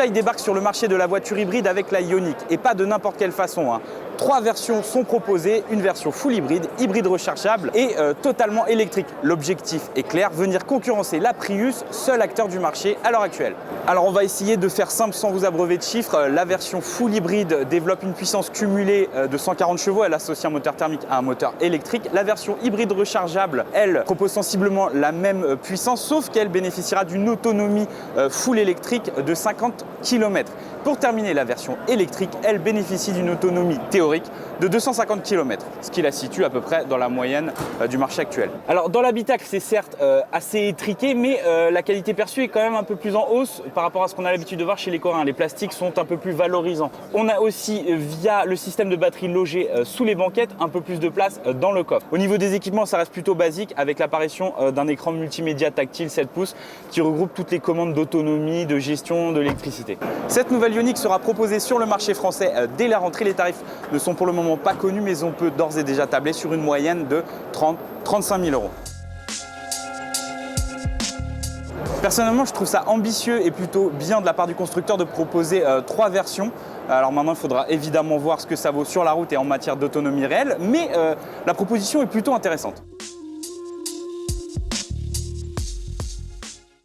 Hyundai débarque sur le marché de la voiture hybride avec la Ioniq et pas de n'importe quelle façon. 3 versions sont proposées, une version full hybride, hybride rechargeable et totalement électrique. L'objectif est clair, venir concurrencer la Prius, seul acteur du marché à l'heure actuelle. Alors on va essayer de faire simple sans vous abreuver de chiffres. La version full hybride développe une puissance cumulée de 140 chevaux, elle associe un moteur thermique à un moteur électrique. La version hybride rechargeable, elle, propose sensiblement la même puissance, sauf qu'elle bénéficiera d'une autonomie full électrique de 50 km. Pour terminer, la version électrique, elle bénéficie d'une autonomie théorique de 250 km, ce qui la situe à peu près dans la moyenne du marché actuel. Alors dans l'habitacle, c'est certes assez étriqué, mais la qualité perçue est quand même un peu plus en hausse par rapport à ce qu'on a l'habitude de voir chez les Coréens. Les plastiques sont un peu plus valorisants. On a aussi, via le système de batterie logé sous les banquettes, un peu plus de place dans le coffre. Au niveau des équipements, ça reste plutôt basique avec l'apparition d'un écran multimédia tactile 7 pouces qui regroupe toutes les commandes d'autonomie, de gestion de l'électricité. Cette nouvelle Ioniq sera proposée sur le marché français dès la rentrée. Les tarifs ne sont pour le moment pas connus, mais on peut d'ores et déjà tabler sur une moyenne de 30-35 000 euros. Personnellement, je trouve ça ambitieux et plutôt bien de la part du constructeur de proposer 3 versions. Alors maintenant, il faudra évidemment voir ce que ça vaut sur la route et en matière d'autonomie réelle, mais la proposition est plutôt intéressante.